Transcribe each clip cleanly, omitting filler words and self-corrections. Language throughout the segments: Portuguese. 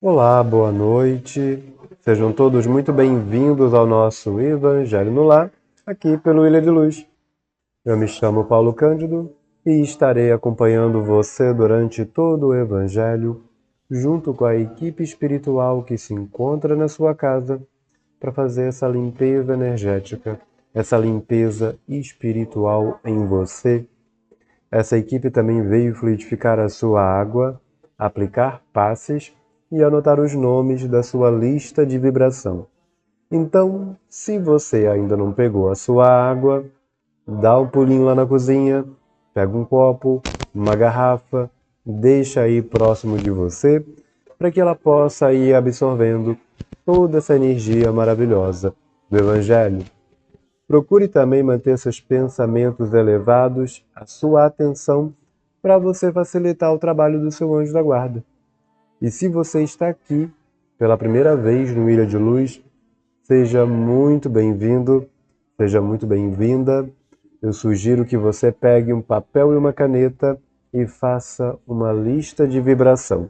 Olá, boa noite. Sejam todos muito bem-vindos ao nosso Evangelho no Lar, aqui pelo Ilha de Luz. Eu me chamo Paulo Cândido e estarei acompanhando você durante todo o Evangelho, junto com a equipe espiritual que se encontra na sua casa, para fazer essa limpeza energética, essa limpeza espiritual em você. Essa equipe também veio fluidificar a sua água, aplicar passes e anotar os nomes da sua lista de vibração. Então, se você ainda não pegou a sua água, dá um pulinho lá na cozinha, pega um copo, uma garrafa, deixa aí próximo de você, para que ela possa ir absorvendo toda essa energia maravilhosa do Evangelho. Procure também manter seus pensamentos elevados, a sua atenção, para você facilitar o trabalho do seu anjo da guarda. E se você está aqui pela primeira vez no Ilha de Luz, seja muito bem-vindo, seja muito bem-vinda. Eu sugiro que você pegue um papel e uma caneta e faça uma lista de vibração.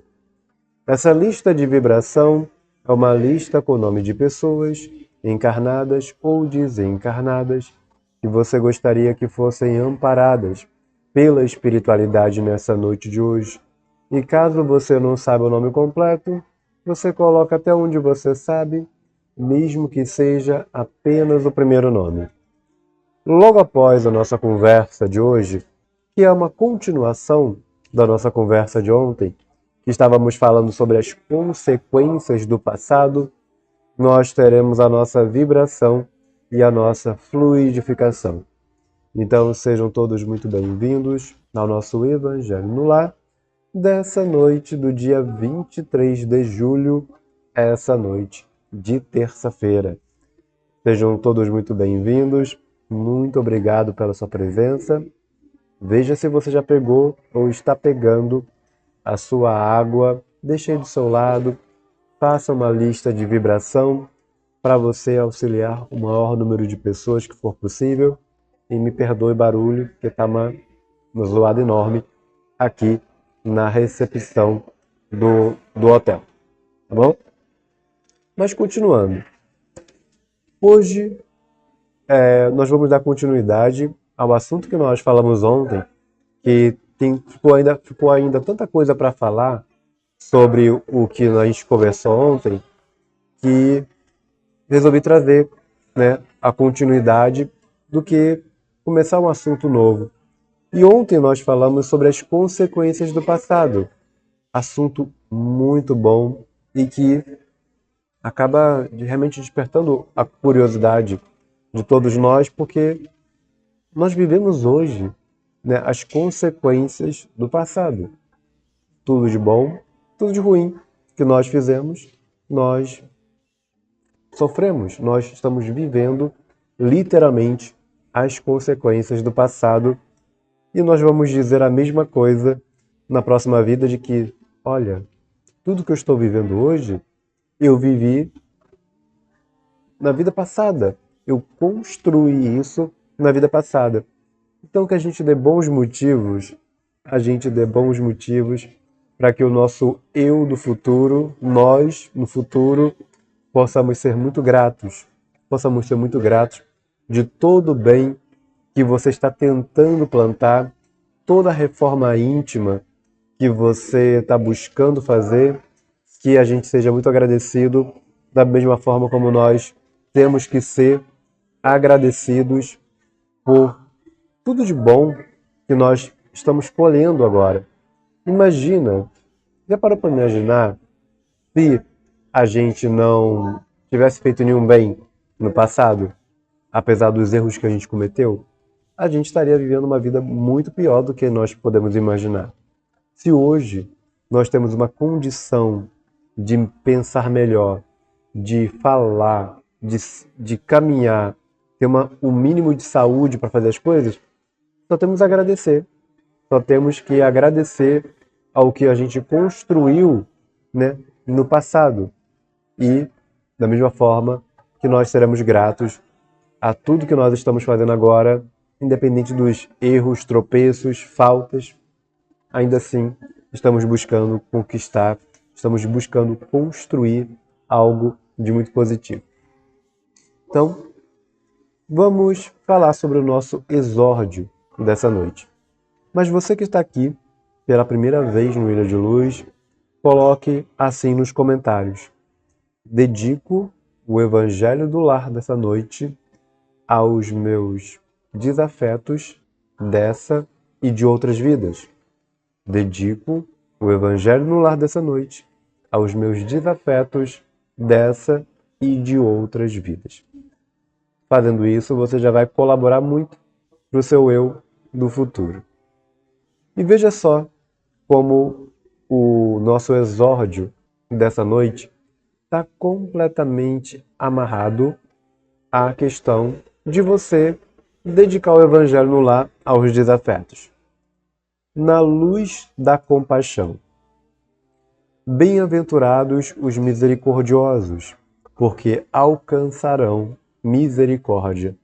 Essa lista de vibração é uma lista com o nome de pessoas encarnadas ou desencarnadas que você gostaria que fossem amparadas pela espiritualidade nessa noite de hoje. E caso você não saiba o nome completo, você coloca até onde você sabe, mesmo que seja apenas o primeiro nome. Logo após a nossa conversa de hoje, que é uma continuação da nossa conversa de ontem, que estávamos falando sobre as consequências do passado, nós teremos a nossa vibração e a nossa fluidificação. Então sejam todos muito bem-vindos ao nosso Evangelho no Lar, dessa noite do dia 23 de julho, essa noite de terça-feira. Sejam todos muito bem-vindos, muito obrigado pela sua presença. Veja se você já pegou ou está pegando a sua água, deixe aí do seu lado, faça uma lista de vibração para você auxiliar o maior número de pessoas que for possível. E me perdoe barulho, porque está uma zoada enorme aqui na recepção do hotel, tá bom? Mas continuando, hoje nós vamos dar continuidade ao assunto que nós falamos ontem, que ficou ainda tanta coisa para falar sobre o que a gente conversou ontem, que resolvi trazer, né, a continuidade do que começar um assunto novo. E ontem nós falamos sobre as consequências do passado, assunto muito bom e que acaba realmente despertando a curiosidade de todos nós, porque nós vivemos hoje, né, as consequências do passado. Tudo de bom, tudo de ruim que nós fizemos, nós sofremos, nós estamos vivendo literalmente as consequências do passado e nós vamos dizer a mesma coisa na próxima vida de que, olha, tudo que eu estou vivendo hoje, eu vivi na vida passada. Eu construí isso na vida passada. Então que a gente dê bons motivos, para que o nosso eu do futuro, nós no futuro, possamos ser muito gratos de todo o bem que você está tentando plantar, toda a reforma íntima que você está buscando fazer, que a gente seja muito agradecido, da mesma forma como nós temos que ser agradecidos por tudo de bom que nós estamos colhendo agora. Imagina, já parou para imaginar se a gente não tivesse feito nenhum bem no passado, apesar dos erros que a gente cometeu? A gente estaria vivendo uma vida muito pior do que nós podemos imaginar. Se hoje nós temos uma condição de pensar melhor, de falar, de caminhar, ter o mínimo de saúde para fazer as coisas, só temos a agradecer. Só temos que agradecer ao que a gente construiu, né, no passado. E, da mesma forma, que nós seremos gratos a tudo que nós estamos fazendo agora, independente dos erros, tropeços, faltas, ainda assim estamos buscando conquistar, estamos buscando construir algo de muito positivo. Então, vamos falar sobre o nosso exórdio dessa noite. Mas você que está aqui pela primeira vez no Ilha de Luz, coloque assim nos comentários: dedico o Evangelho do Lar dessa noite aos meus desafetos dessa e de outras vidas. Dedico o Evangelho no Lar dessa noite aos meus desafetos dessa e de outras vidas. Fazendo isso, você já vai colaborar muito para o seu eu do futuro. E veja só como o nosso exórdio dessa noite está completamente amarrado à questão de você dedicar o Evangelho no lar aos desafetos. Na luz da compaixão. Bem-aventurados os misericordiosos, porque alcançarão misericórdia,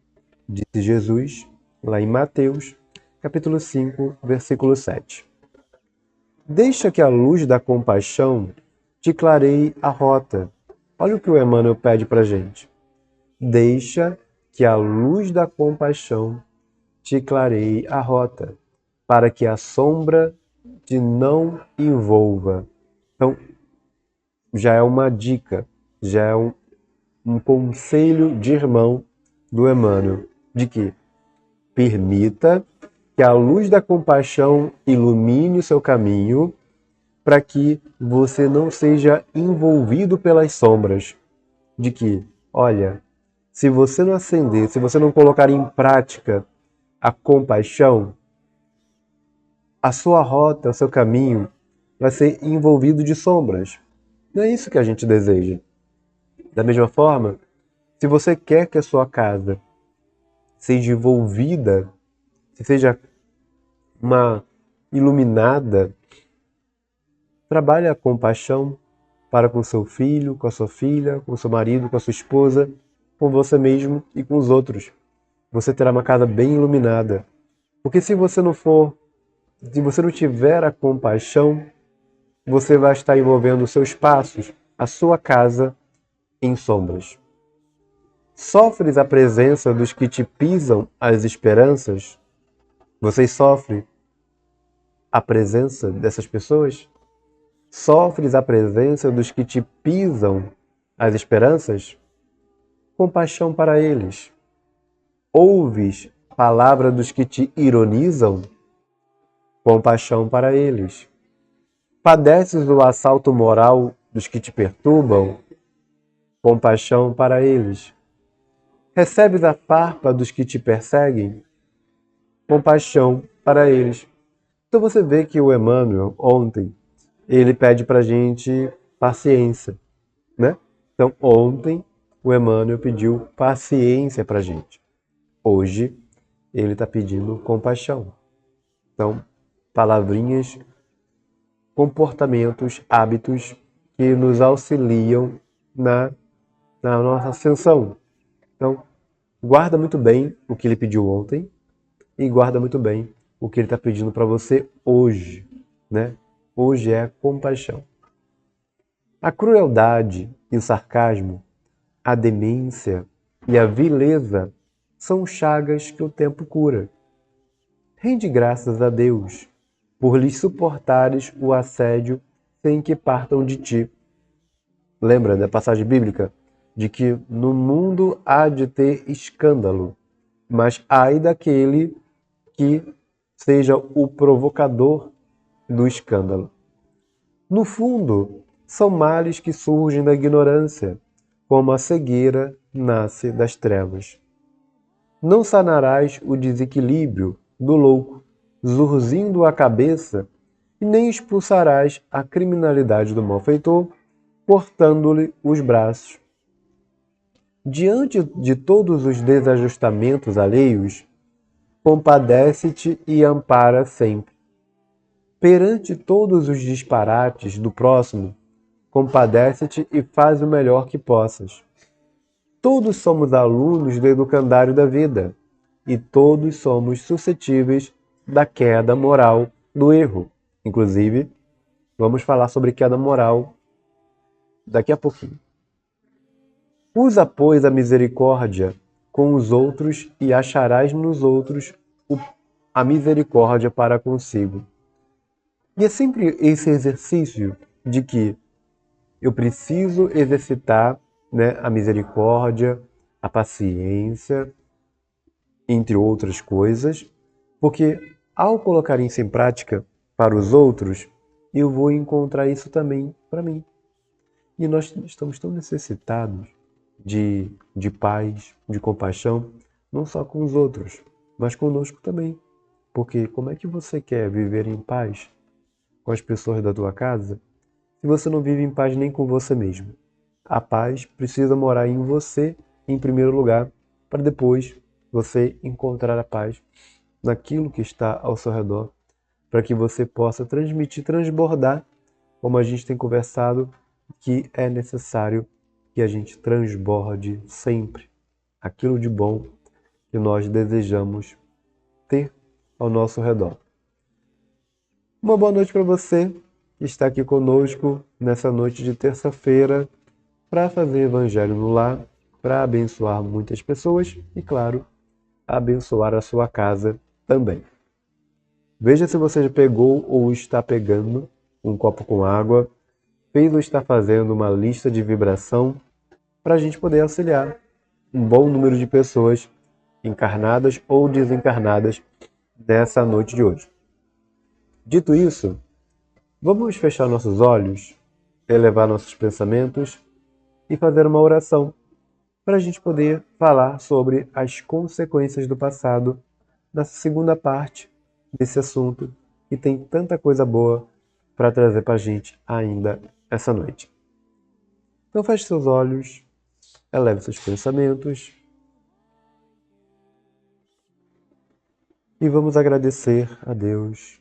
disse Jesus lá em Mateus, capítulo 5, versículo 7. Deixa que a luz da compaixão te clareie a rota. Olha o que o Emmanuel pede para a gente. Deixa que a luz da compaixão te clareie a rota, para que a sombra te não envolva. Então, já é uma dica, já é um conselho de irmão do Emmanuel, de que permita que a luz da compaixão ilumine o seu caminho, para que você não seja envolvido pelas sombras. De que, olha, se você não acender, se você não colocar em prática a compaixão, a sua rota, o seu caminho vai ser envolvido de sombras. Não é isso que a gente deseja. Da mesma forma, se você quer que a sua casa seja envolvida, que seja uma iluminada, trabalhe a compaixão para com seu filho, com a sua filha, com seu marido, com a sua esposa, com você mesmo e com os outros. Você terá uma casa bem iluminada. Porque se você não tiver a compaixão, você vai estar envolvendo os seus passos, a sua casa, em sombras. Sofres a presença dos que te pisam as esperanças? Vocês sofrem a presença dessas pessoas? Sofres a presença dos que te pisam as esperanças? Compaixão para eles. Ouves a palavra dos que te ironizam? Compaixão para eles. Padeces o assalto moral dos que te perturbam? Compaixão para eles. Recebes a farpa dos que te perseguem? Compaixão para eles. Então você vê que o Emmanuel, ontem, ele pede para a gente paciência, né? Então, ontem, o Emmanuel pediu paciência para a gente. Hoje, ele está pedindo compaixão. Então, palavrinhas, comportamentos, hábitos que nos auxiliam na nossa ascensão. Então, guarda muito bem o que ele pediu ontem e guarda muito bem o que ele está pedindo para você hoje, né? Hoje é compaixão. A crueldade e o sarcasmo, a demência e a vileza são chagas que o tempo cura. Rende graças a Deus por lhes suportares o assédio sem que partam de ti. Lembra da passagem bíblica? De que no mundo há de ter escândalo, mas ai daquele que seja o provocador do escândalo. No fundo, são males que surgem da ignorância, como a cegueira nasce das trevas. Não sanarás o desequilíbrio do louco, zurzindo a cabeça, e nem expulsarás a criminalidade do malfeitor, cortando-lhe os braços. Diante de todos os desajustamentos alheios, compadece-te e ampara sempre. Perante todos os disparates do próximo, compadece-te e faz o melhor que possas. Todos somos alunos do educandário da vida, e todos somos suscetíveis da queda moral do erro. Inclusive, vamos falar sobre queda moral daqui a pouquinho. Usa, pois, a misericórdia com os outros e acharás nos outros a misericórdia para consigo. E é sempre esse exercício de que eu preciso exercitar, né, a misericórdia, a paciência, entre outras coisas, porque ao colocar isso em prática para os outros, eu vou encontrar isso também para mim. E nós estamos tão necessitados de paz, de compaixão, não só com os outros, mas conosco também. Porque como é que você quer viver em paz com as pessoas da tua casa se você não vive em paz nem com você mesmo? A paz precisa morar em você em primeiro lugar, para depois você encontrar a paz naquilo que está ao seu redor, para que você possa transmitir, transbordar, como a gente tem conversado, que é necessário que a gente transborde sempre aquilo de bom que nós desejamos ter ao nosso redor. Uma boa noite para você que está aqui conosco nessa noite de terça-feira para fazer Evangelho no Lar, para abençoar muitas pessoas e, claro, abençoar a sua casa também. Veja se você já pegou ou está pegando um copo com água, fez ou está fazendo uma lista de vibração para a gente poder auxiliar um bom número de pessoas encarnadas ou desencarnadas nessa noite de hoje. Dito isso, vamos fechar nossos olhos, elevar nossos pensamentos e fazer uma oração para a gente poder falar sobre as consequências do passado nessa segunda parte desse assunto que tem tanta coisa boa para trazer para a gente ainda essa noite. Então feche seus olhos, eleve seus pensamentos e vamos agradecer a Deus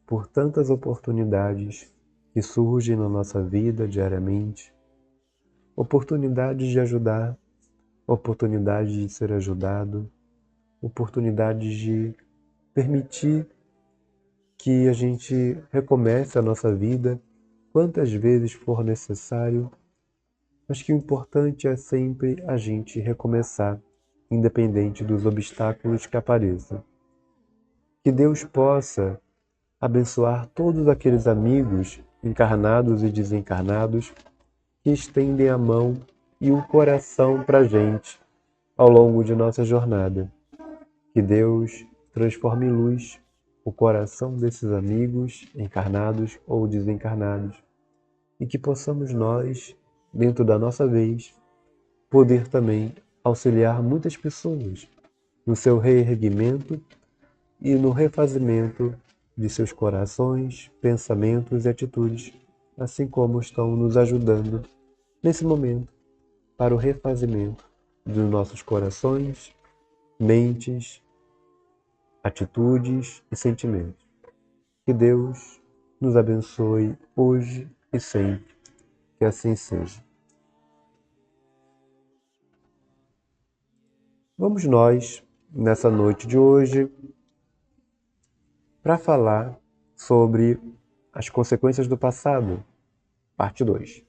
por tantas oportunidades que surgem na nossa vida diariamente, oportunidades de ajudar, oportunidades de ser ajudado, oportunidades de permitir que a gente recomece a nossa vida quantas vezes for necessário, mas que o importante é sempre a gente recomeçar, independente dos obstáculos que apareçam. Que Deus possa abençoar todos aqueles amigos, encarnados e desencarnados, que estendem a mão e o coração para a gente ao longo de nossa jornada. Que Deus transforme em luz o coração desses amigos, encarnados ou desencarnados, e que possamos nós, dentro da nossa vez, poder também auxiliar muitas pessoas no seu reerguimento e no refazimento de seus corações, pensamentos e atitudes, assim como estão nos ajudando nesse momento para o refazimento dos nossos corações, mentes, atitudes e sentimentos. Que Deus nos abençoe hoje e sempre. Que assim seja. Vamos nós, nessa noite de hoje, para falar sobre as consequências do passado, parte 2.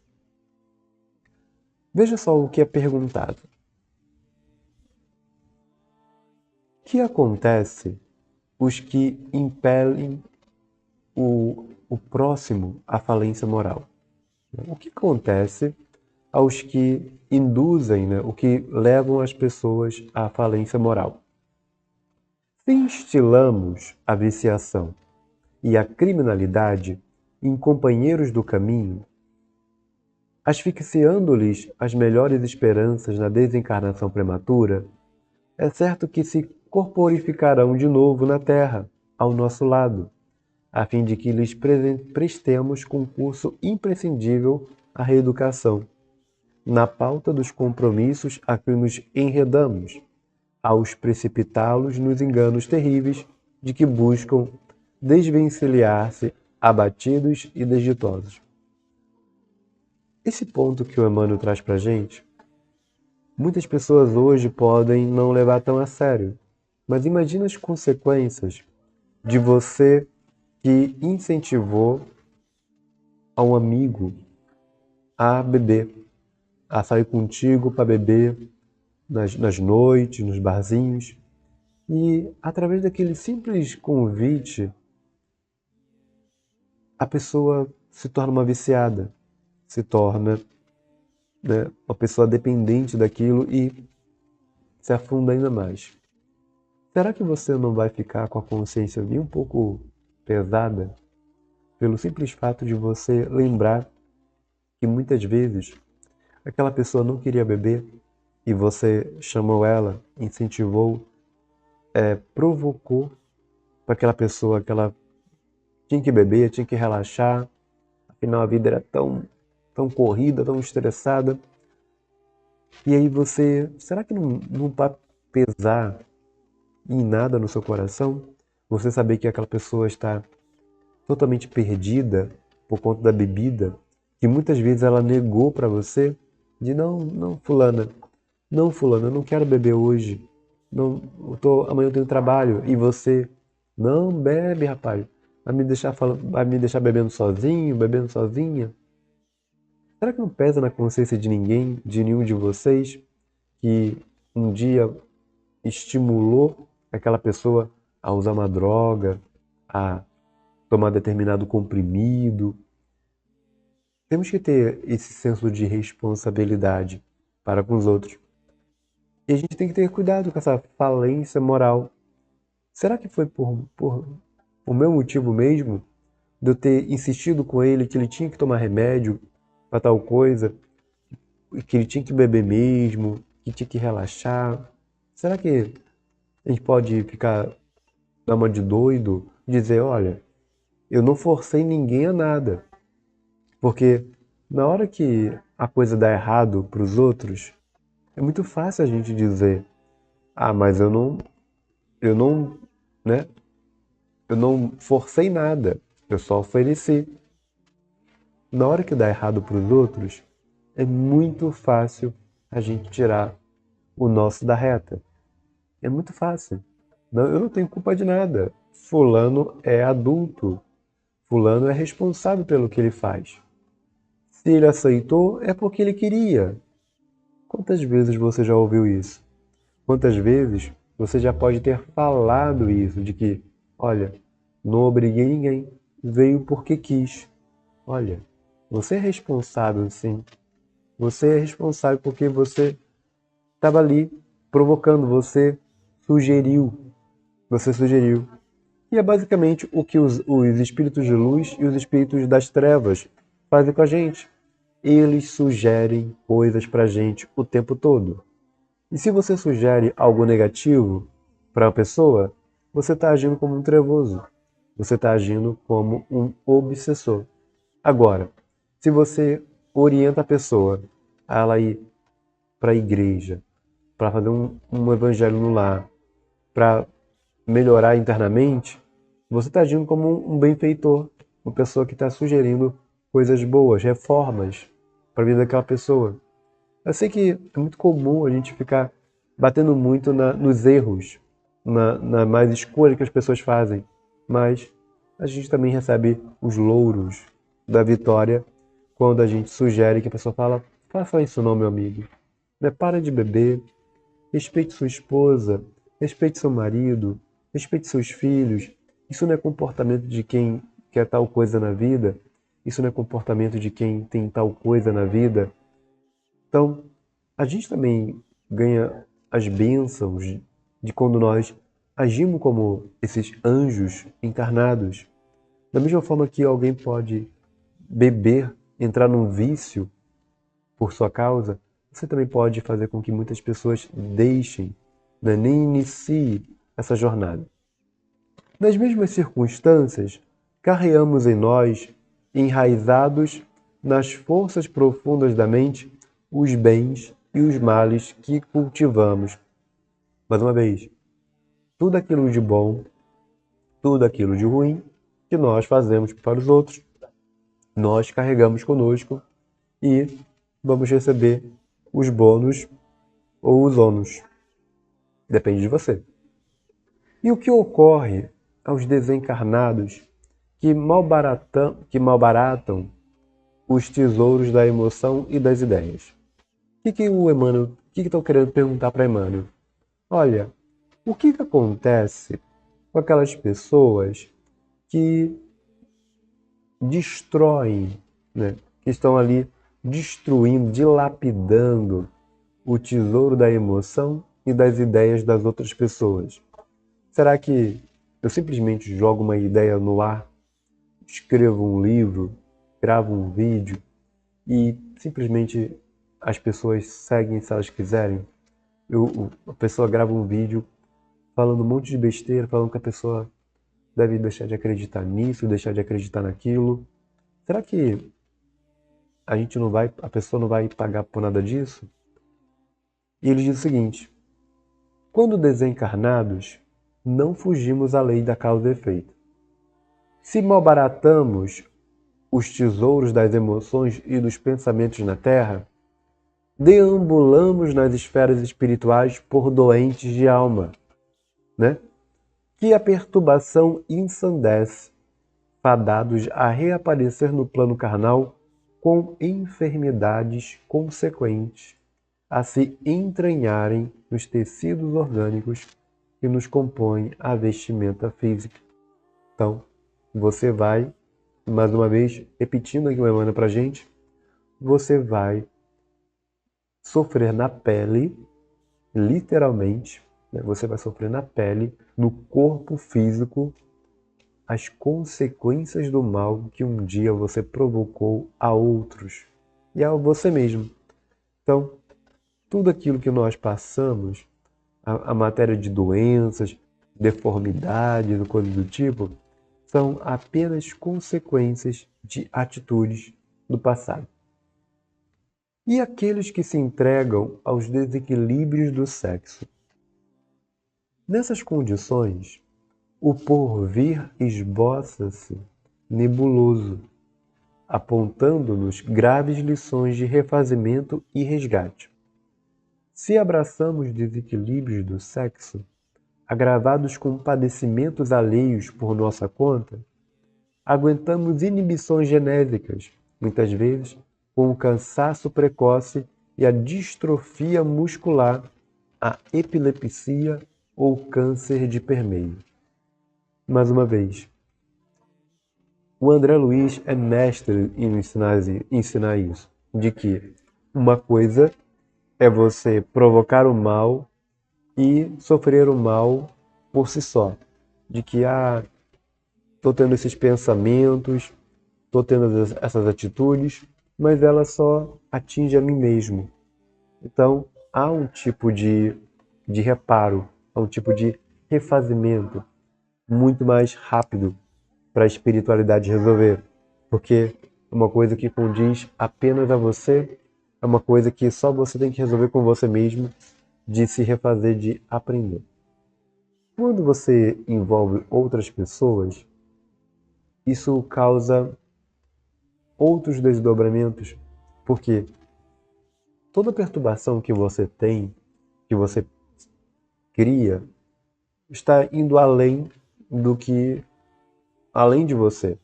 Veja só o que é perguntado. O que acontece os que impelem o próximo à falência moral? O que acontece aos que induzem, né, o que levam as pessoas à falência moral? Se instilamos a viciação e a criminalidade em companheiros do caminho, asfixiando-lhes as melhores esperanças na desencarnação prematura, é certo que se corporificarão de novo na terra, ao nosso lado, a fim de que lhes prestemos concurso imprescindível à reeducação, na pauta dos compromissos a que nos enredamos, aos precipitá-los nos enganos terríveis de que buscam desvencilhar-se abatidos e desditosos. Esse ponto que o Emmanuel traz para a gente, muitas pessoas hoje podem não levar tão a sério, mas imagina as consequências de você que incentivou a um amigo a beber, a sair contigo para beber nas noites, nos barzinhos. E através daquele simples convite, a pessoa se torna uma viciada, se torna, né, uma pessoa dependente daquilo e se afunda ainda mais. Será que você não vai ficar com a consciência nem um pouco pesada pelo simples fato de você lembrar que muitas vezes aquela pessoa não queria beber e você chamou ela, incentivou, provocou para aquela pessoa que ela tinha que beber, tinha que relaxar, afinal a vida era tão corrida, tão estressada. E aí você, será que não vai pesar em nada no seu coração? Você saber que aquela pessoa está totalmente perdida por conta da bebida, que muitas vezes ela negou para você, de não, fulana, não, fulana, eu não quero beber hoje. Não, amanhã eu tenho trabalho. E você, não bebe, rapaz. Vai me deixar bebendo sozinho, bebendo sozinha? Será que não pesa na consciência de ninguém, de nenhum de vocês, que um dia estimulou aquela pessoa a usar uma droga, a tomar determinado comprimido? Temos que ter esse senso de responsabilidade para com os outros. E a gente tem que ter cuidado com essa falência moral. Será que foi por o meu motivo mesmo de eu ter insistido com ele que ele tinha que tomar remédio para tal coisa, que ele tinha que beber mesmo, que tinha que relaxar? Será que a gente pode ficar dar uma de doido e dizer, olha, eu não forcei ninguém a nada? Porque na hora que a coisa dá errado para os outros, é muito fácil a gente dizer, ah, mas eu não, né? Eu não forcei nada, eu só ofereci. Na hora que dá errado para os outros, é muito fácil a gente tirar o nosso da reta. É muito fácil. Não, eu não tenho culpa de nada. Fulano é adulto. Fulano é responsável pelo que ele faz. Se ele aceitou, é porque ele queria. Quantas vezes você já ouviu isso? Quantas vezes você já pode ter falado isso, de que, olha, não obriguei ninguém, veio porque quis. Olha, você é responsável, sim. Você é responsável porque você estava ali provocando, você sugeriu. E é basicamente o que os espíritos de luz e os espíritos das trevas fazem com a gente. Eles sugerem coisas pra gente o tempo todo. E se você sugere algo negativo para a pessoa, você está agindo como um trevoso. Você está agindo como um obsessor. Agora, se você orienta a pessoa a ela ir para a igreja, para fazer um evangelho no lar, para melhorar internamente, você está agindo como um benfeitor, uma pessoa que está sugerindo coisas boas, reformas para a vida daquela pessoa. Eu sei que é muito comum a gente ficar batendo muito nos erros, na mais escolha que as pessoas fazem, mas a gente também recebe os louros da vitória quando a gente sugere que a pessoa fala, faça isso não, meu amigo. Né? Para de beber, respeite sua esposa, respeite seu marido, respeite seus filhos. Isso não é comportamento de quem quer tal coisa na vida, isso não é comportamento de quem tem tal coisa na vida. Então, a gente também ganha as bênçãos de quando nós agimos como esses anjos encarnados. Da mesma forma que alguém pode beber, entrar num vício por sua causa, você também pode fazer com que muitas pessoas deixem, né, nem iniciem essa jornada. Nas mesmas circunstâncias, carreamos em nós, enraizados nas forças profundas da mente, os bens e os males que cultivamos. Mais uma vez, tudo aquilo de bom, tudo aquilo de ruim que nós fazemos para os outros, nós carregamos conosco e vamos receber os bônus ou os ônus. Depende de você. E o que ocorre aos desencarnados que malbaratam os tesouros da emoção e das ideias. O que estão querendo perguntar para Emmanuel? Olha, o que acontece com aquelas pessoas que destroem, né? Que estão ali destruindo, dilapidando o tesouro da emoção e das ideias das outras pessoas? Será que eu simplesmente jogo uma ideia no ar, escrevo um livro, gravo um vídeo e simplesmente as pessoas seguem se elas quiserem? A pessoa grava um vídeo falando um monte de besteira, falando que a pessoa deve deixar de acreditar nisso, deixar de acreditar naquilo. Será que a pessoa não vai pagar por nada disso? E ele diz o seguinte: quando desencarnados, não fugimos à lei da causa e efeito. Se malbaratamos os tesouros das emoções e dos pensamentos na Terra, deambulamos nas esferas espirituais por doentes de alma, né? Que a perturbação ensandece, fadados a reaparecer no plano carnal com enfermidades consequentes a se entranharem nos tecidos orgânicos que nos compõem a vestimenta física. Então, você vai, mais uma vez, repetindo aqui o Emmanuel para a gente, você vai sofrer na pele, literalmente, né? Você vai sofrer na pele, no corpo físico, as consequências do mal que um dia você provocou a outros e a você mesmo. Então, tudo aquilo que nós passamos, a matéria de doenças, deformidades, coisas do tipo, são apenas consequências de atitudes do passado. E aqueles que se entregam aos desequilíbrios do sexo? Nessas condições, o porvir esboça-se nebuloso, apontando-nos graves lições de refazimento e resgate. Se abraçamos desequilíbrios do sexo, agravados com padecimentos alheios por nossa conta, aguentamos inibições genésicas, muitas vezes com o cansaço precoce e a distrofia muscular, a epilepsia ou câncer de permeio. Mais uma vez, o André Luiz é mestre em ensinar isso, de que uma coisa é você provocar o mal e sofrer o mal por si só. De que, estou tendo esses pensamentos, estou tendo essas atitudes, mas ela só atinge a mim mesmo. Então, há um tipo de reparo, há um tipo de refazimento muito mais rápido para a espiritualidade resolver. Porque é uma coisa que condiz apenas a você, é uma coisa que só você tem que resolver com você mesmo, de se refazer, de aprender. Quando você envolve outras pessoas, isso causa outros desdobramentos, porque toda perturbação que você tem, que você cria, está indo além de você.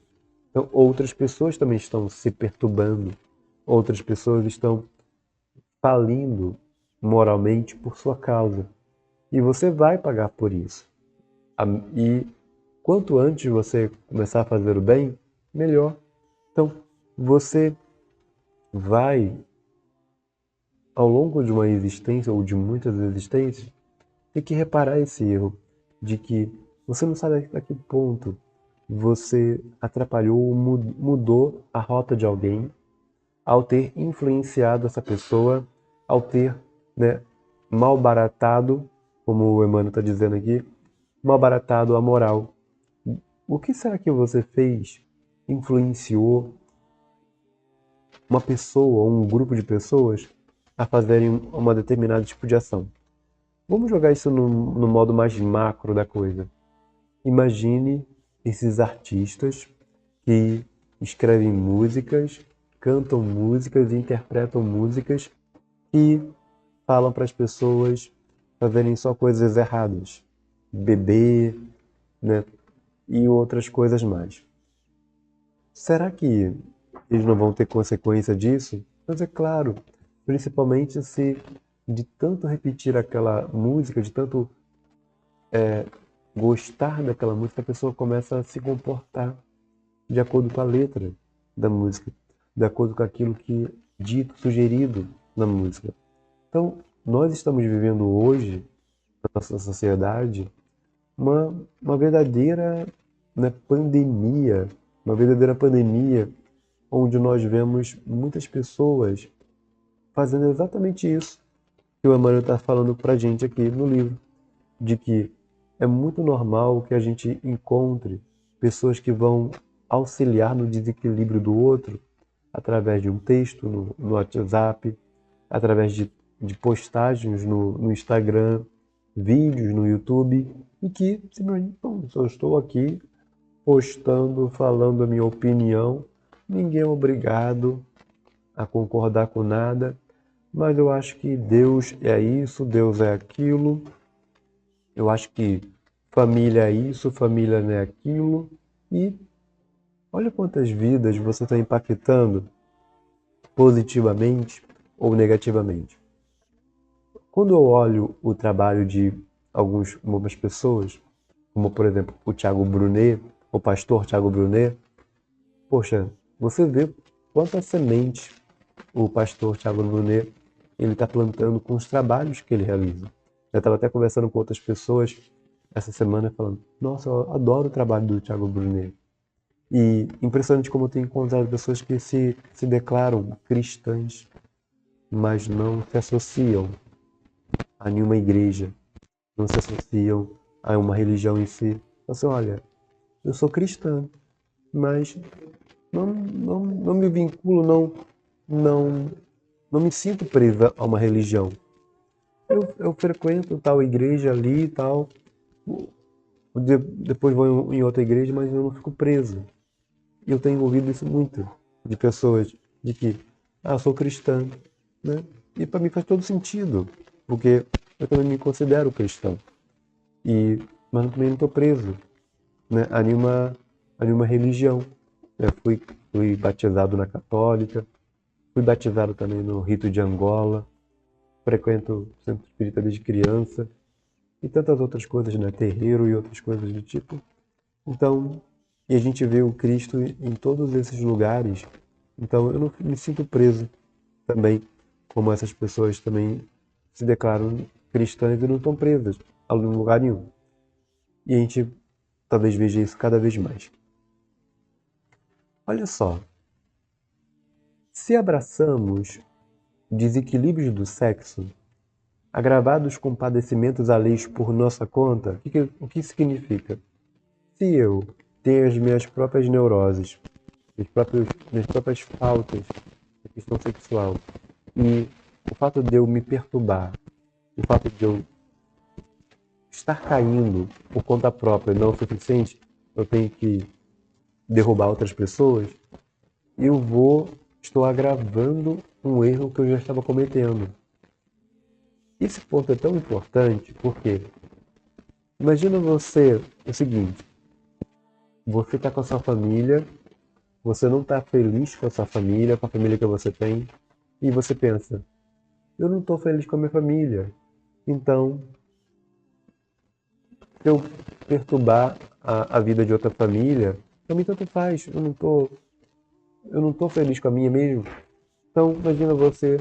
Então, outras pessoas também estão se perturbando, outras pessoas estão falindo moralmente por sua causa. E você vai pagar por isso. E quanto antes você começar a fazer o bem, melhor. Então, você vai, ao longo de uma existência ou de muitas existências, ter que reparar esse erro de que você não sabe a que ponto você atrapalhou ou mudou a rota de alguém ao ter influenciado essa pessoa, ao ter, né, malbaratado, como o Emmanuel está dizendo aqui, malbaratado a moral. O que será que você fez, influenciou uma pessoa ou um grupo de pessoas a fazerem uma determinada tipo de ação? Vamos jogar isso no modo mais macro da coisa. Imagine esses artistas que escrevem músicas, cantam músicas e interpretam músicas e falam para as pessoas fazerem só coisas erradas, beber, né, e outras coisas mais. Será que eles não vão ter consequência disso? Mas é claro, principalmente se de tanto repetir aquela música, de tanto gostar daquela música, a pessoa começa a se comportar de acordo com a letra da música, de acordo com aquilo que é dito, sugerido na música. Então, nós estamos vivendo hoje, na nossa sociedade, uma verdadeira, né, pandemia, uma verdadeira pandemia, onde nós vemos muitas pessoas fazendo exatamente isso que o Emmanuel está falando para a gente aqui no livro, de que é muito normal que a gente encontre pessoas que vão auxiliar no desequilíbrio do outro através de um texto no WhatsApp, através de postagens no Instagram, vídeos no YouTube, e que simplesmente, bom, só estou aqui postando, falando a minha opinião, ninguém é obrigado a concordar com nada, mas eu acho que Deus é isso, Deus é aquilo, eu acho que família é isso, família não é aquilo, e olha quantas vidas você está impactando positivamente ou negativamente. Quando eu olho o trabalho de algumas pessoas, como por exemplo o Thiago Brunet, o pastor Thiago Brunet, poxa, você vê quantas sementes o pastor Thiago Brunet ele está plantando com os trabalhos que ele realiza. Eu estava até conversando com outras pessoas essa semana falando, nossa, eu adoro o trabalho do Thiago Brunet. E impressionante como eu tenho encontrado pessoas que se declaram cristãs, mas não se associam a nenhuma igreja, não se associam a uma religião em si. Assim, olha, eu sou cristã, mas não me vinculo, não, não me sinto presa a uma religião. Eu frequento tal igreja ali e tal, depois vou em outra igreja, mas eu não fico preso. E eu tenho ouvido isso muito de pessoas de que, eu sou cristã, né? E para mim faz todo sentido, porque eu também me considero cristão. Mas também não estou preso, né, a nenhuma religião. Eu fui batizado na católica, fui batizado também no rito de Angola, frequento o centro espírita desde criança e tantas outras coisas, né, terreiro e outras coisas do tipo. Então, e a gente vê o Cristo em todos esses lugares. Então, eu não me sinto preso também, como essas pessoas também se declaram cristãs e não estão presas a lugar nenhum. E a gente talvez veja isso cada vez mais. Olha só, se abraçamos desequilíbrios do sexo, agravados com padecimentos alheios por nossa conta, o que significa? Se eu tenho as minhas próprias neuroses, minhas próprias faltas de questão sexual, e o fato de eu me perturbar, o fato de eu estar caindo por conta própria não é o suficiente, eu tenho que derrubar outras pessoas, estou agravando um erro que eu já estava cometendo. Esse ponto é tão importante porque imagina você o seguinte, você está com a sua família, você não está feliz com a sua família, com a família que você tem, e você pensa, eu não estou feliz com a minha família, então se eu perturbar a vida de outra família, para mim tanto faz, eu não tô feliz com a minha mesmo. Então imagina você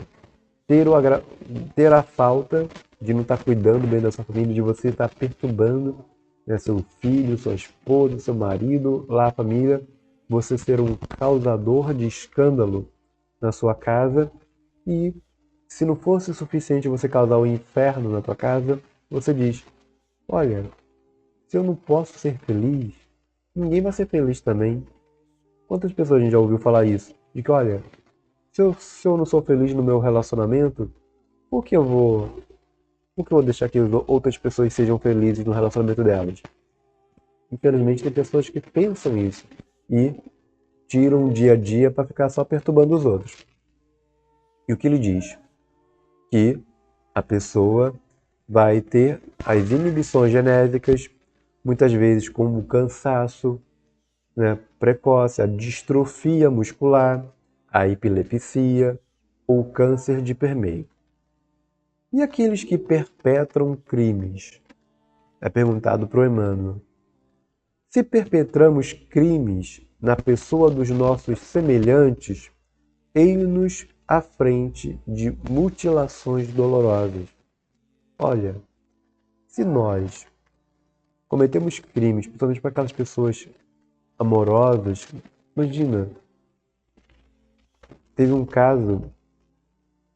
ter a falta de não estar cuidando bem da sua família, de você estar perturbando, né, seu filho, sua esposa, seu marido, lá a família, você ser um causador de escândalo na sua casa e se não fosse suficiente você causar um inferno na tua casa, você diz, olha, se eu não posso ser feliz, ninguém vai ser feliz também. Quantas pessoas a gente já ouviu falar isso? De que, olha, se eu não sou feliz no meu relacionamento, por que eu vou, por que eu vou deixar que outras pessoas sejam felizes no relacionamento delas? Infelizmente tem pessoas que pensam isso e tiram o dia a dia para ficar só perturbando os outros. E o que ele diz? Que a pessoa vai ter as inibições genésicas, muitas vezes como o cansaço, né, precoce, a distrofia muscular, a epilepsia ou câncer de permeio. E aqueles que perpetram crimes? É perguntado para o Emmanuel. Se perpetramos crimes na pessoa dos nossos semelhantes, eis-nos à frente de mutilações dolorosas. Olha, se nós cometemos crimes, principalmente para aquelas pessoas amorosas, imagina, teve um caso,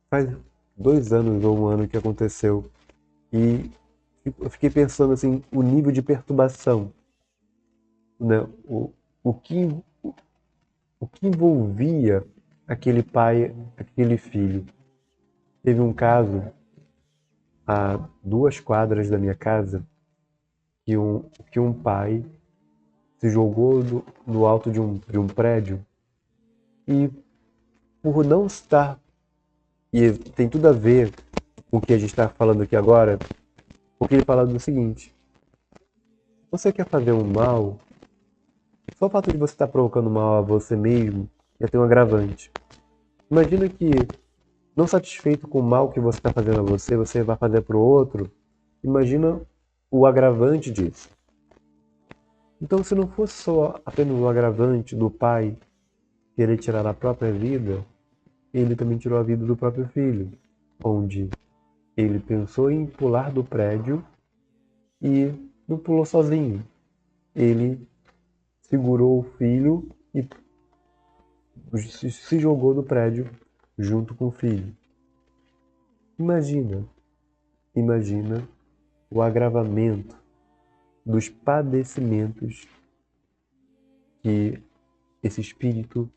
faz 2 anos ou 1 ano que aconteceu, e eu fiquei pensando assim, o nível de perturbação, né? O que, o que envolvia aquele pai, aquele filho. Teve um caso a 2 quadras da minha casa que um pai se jogou do alto de um prédio e por não estar, e tem tudo a ver com o que a gente está falando aqui agora, porque ele fala do seguinte: você quer fazer um mal, só o fato de você estar provocando mal a você mesmo já tem um agravante. Imagina que, não satisfeito com o mal que você está fazendo a você, você vai fazer para o outro. Imagina o agravante disso. Então, se não fosse só apenas o agravante do pai querer tirar a própria vida, ele também tirou a vida do próprio filho, onde ele pensou em pular do prédio e não pulou sozinho. Ele segurou o filho e se jogou do prédio junto com o filho. Imagina o agravamento dos padecimentos que esse espírito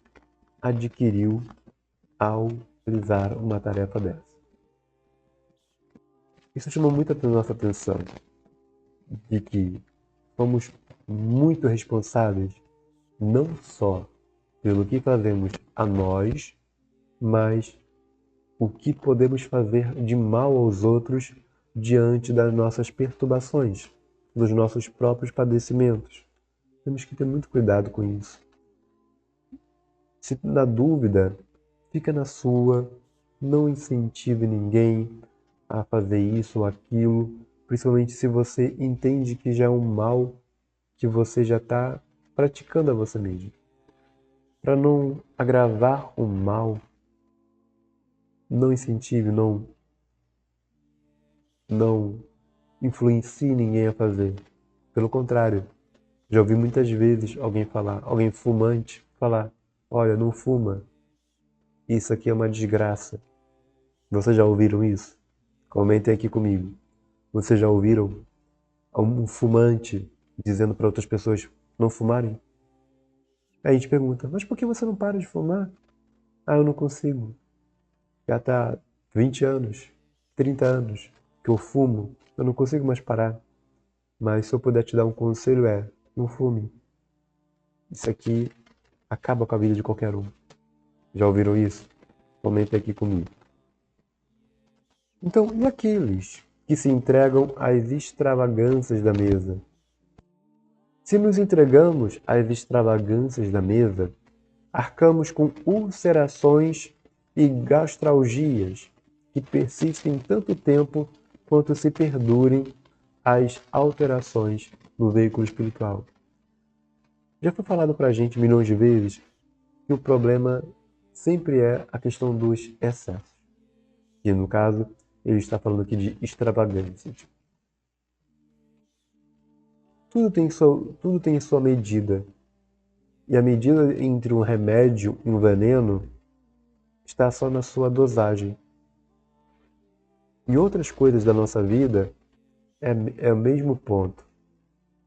adquiriu ao realizar uma tarefa dessa. Isso chamou muito a nossa atenção, de que somos muito responsáveis, não só pelo que fazemos a nós, mas o que podemos fazer de mal aos outros diante das nossas perturbações, dos nossos próprios padecimentos. Temos que ter muito cuidado com isso. Se na dúvida, fica na sua, não incentive ninguém a fazer isso ou aquilo, principalmente se você entende que já é um mal que você já está praticando a você mesmo. Para não agravar o mal, não incentive, não influencie ninguém a fazer. Pelo contrário, já ouvi muitas vezes alguém fumante falar: olha, não fuma, isso aqui é uma desgraça. Vocês já ouviram isso? Comentem aqui comigo. Vocês já ouviram um fumante dizendo para outras pessoas não fumarem? Aí a gente pergunta: mas por que você não para de fumar? Ah, eu não consigo. Já está 20 anos, 30 anos que eu fumo, eu não consigo mais parar. Mas se eu puder te dar um conselho não fume. Isso aqui acaba com a vida de qualquer um. Já ouviram isso? Comentem aqui comigo. Então, e aqueles que se entregam às extravagâncias da mesa? Se nos entregamos às extravagâncias da mesa, arcamos com ulcerações e gastralgias que persistem tanto tempo quanto se perdurem as alterações no veículo espiritual. Já foi falado para a gente milhões de vezes que o problema sempre é a questão dos excessos. E no caso, ele está falando aqui de extravagâncias. Tudo tem sua medida. E a medida entre um remédio e um veneno está só na sua dosagem. Em outras coisas da nossa vida, é o mesmo ponto.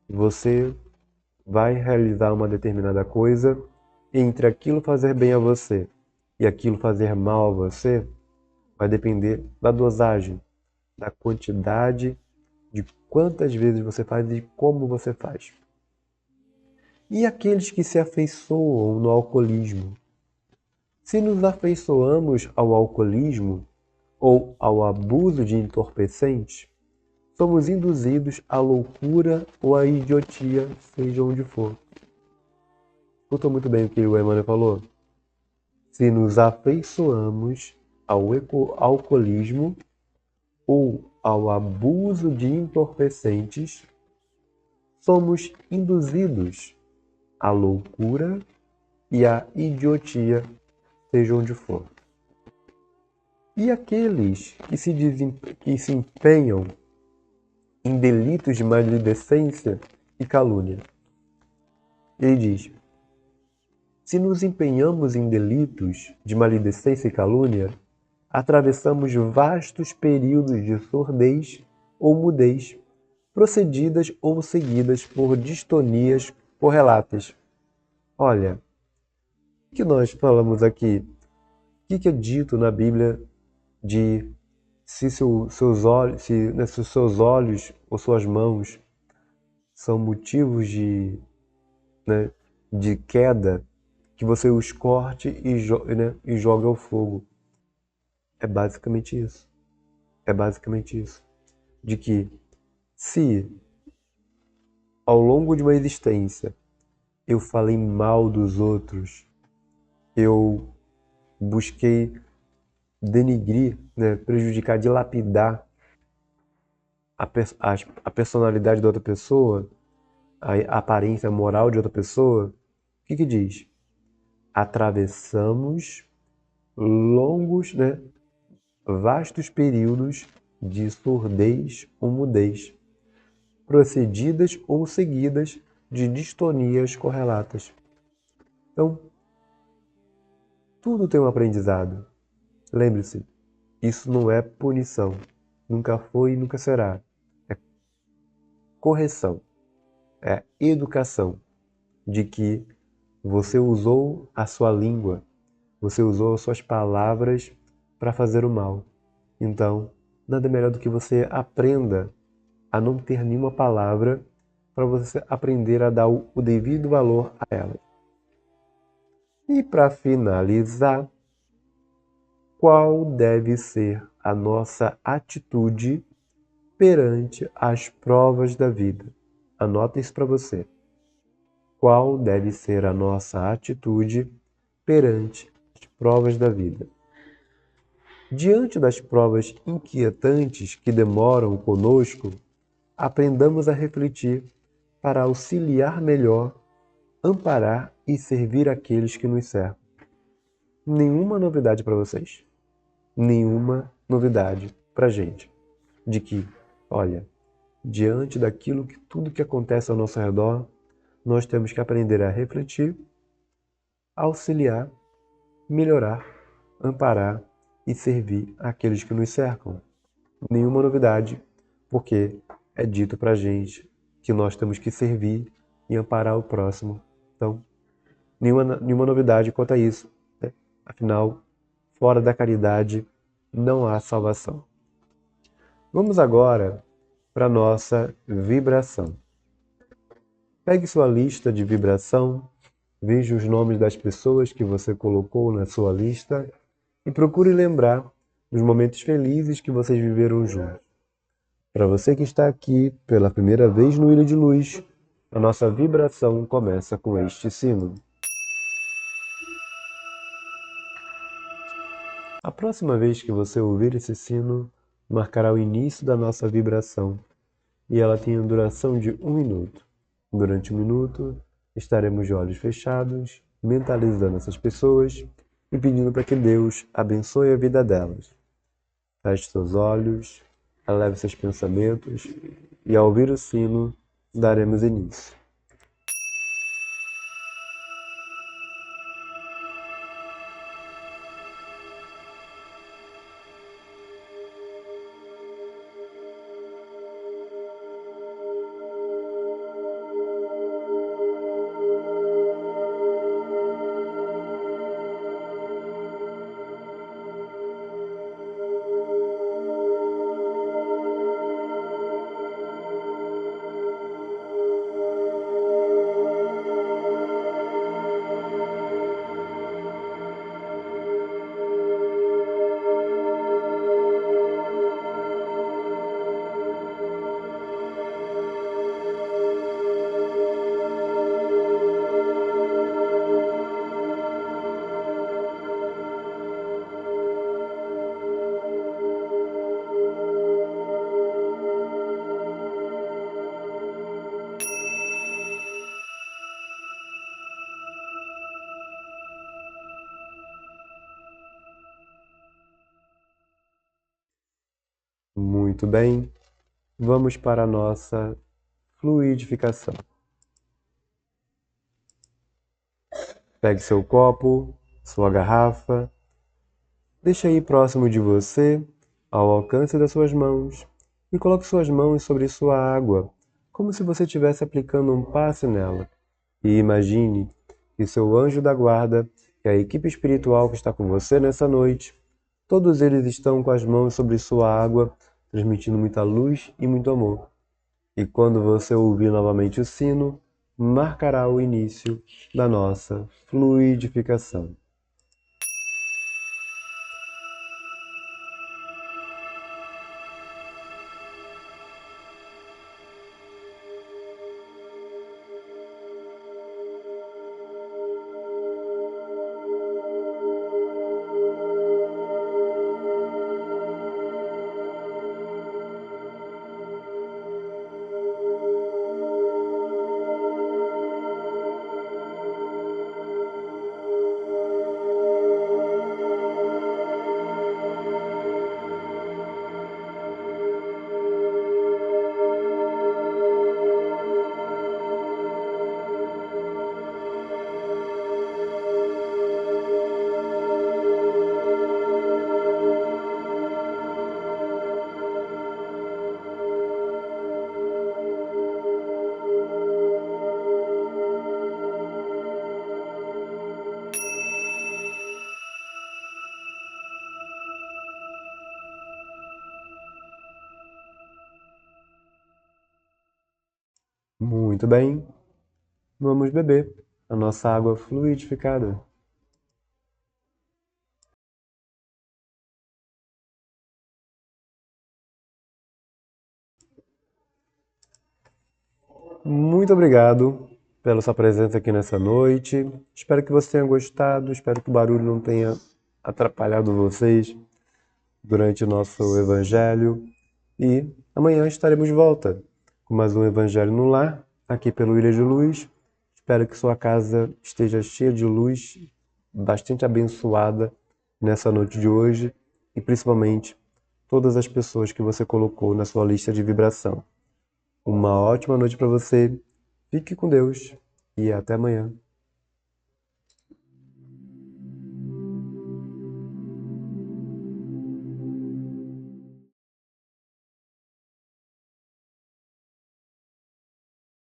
Você vai realizar uma determinada coisa, entre aquilo fazer bem a você e aquilo fazer mal a você, vai depender da dosagem, da quantidade, de quantas vezes você faz e como você faz. E aqueles que se afeiçoam no alcoolismo? Se nos afeiçoamos ao alcoolismo ou ao abuso de entorpecentes, somos induzidos à loucura ou à idiotia, seja onde for. Escutou muito bem o que o Emmanuel falou? Se nos afeiçoamos ao alcoolismo ou ao abuso de entorpecentes, somos induzidos à loucura e à idiotia, seja onde for. E aqueles que se empenham em delitos de maledicência e calúnia? Ele diz: se nos empenhamos em delitos de maledicência e calúnia, atravessamos vastos períodos de surdez ou mudez, procedidas ou seguidas por distonias correlatas. Olha, o que nós falamos aqui? O que é dito na Bíblia de se seus olhos, se os seus olhos ou suas mãos são motivos né, de queda, que você os corte e joga ao fogo? É basicamente isso. É basicamente isso. De que se ao longo de uma existência eu falei mal dos outros, eu busquei denigrir, né, prejudicar, dilapidar a personalidade da outra pessoa, a aparência moral de outra pessoa, o que diz? Atravessamos longos, né, vastos períodos de surdez ou mudez, procedidas ou seguidas de distonias correlatas. Então, tudo tem um aprendizado. Lembre-se, isso não é punição. Nunca foi e nunca será. É correção. É educação de que você usou a sua língua, você usou as suas palavras para fazer o mal. Então, nada melhor do que você aprenda a não ter nenhuma palavra para você aprender a dar o devido valor a ela. E para finalizar, qual deve ser a nossa atitude perante as provas da vida? Anota isso para você. Qual deve ser a nossa atitude perante as provas da vida? Diante das provas inquietantes que demoram conosco, aprendamos a refletir para auxiliar melhor, amparar e servir aqueles que nos cercam. Nenhuma novidade para vocês. Nenhuma novidade para a gente. De que, olha, diante daquilo que tudo que acontece ao nosso redor, nós temos que aprender a refletir, auxiliar, melhorar, amparar e servir aqueles que nos cercam. Nenhuma novidade, porque é dito pra gente que nós temos que servir e amparar o próximo. Então, nenhuma novidade quanto a isso, né? Afinal, fora da caridade não há salvação. Vamos agora para nossa vibração. Pegue sua lista de vibração, veja os nomes das pessoas que você colocou na sua lista e procure lembrar dos momentos felizes que vocês viveram juntos. Para você que está aqui pela primeira vez no Ilha de Luz, a nossa vibração começa com este sino. A próxima vez que você ouvir esse sino, marcará o início da nossa vibração e ela tem a duração de 1 minuto. Durante 1 minuto, estaremos de olhos fechados, mentalizando essas pessoas e pedindo para que Deus abençoe a vida delas. Feche seus olhos, eleve seus pensamentos e, ao ouvir o sino, daremos início. Muito bem. Vamos para a nossa fluidificação. Pegue seu copo, sua garrafa, deixe aí próximo de você, ao alcance das suas mãos, e coloque suas mãos sobre sua água, como se você estivesse aplicando um passe nela. E imagine que seu anjo da guarda e a equipe espiritual que está com você nessa noite, todos eles estão com as mãos sobre sua água, transmitindo muita luz e muito amor. E quando você ouvir novamente o sino, marcará o início da nossa fluidificação. Muito bem, vamos beber a nossa água fluidificada. Muito obrigado pela sua presença aqui nessa noite. Espero que você tenha gostado, espero que o barulho não tenha atrapalhado vocês durante o nosso evangelho. E amanhã estaremos de volta com mais um Evangelho no Lar, aqui pelo Ilha de Luz. Espero que sua casa esteja cheia de luz, bastante abençoada nessa noite de hoje e principalmente todas as pessoas que você colocou na sua lista de vibração. Uma ótima noite para você, fique com Deus e até amanhã.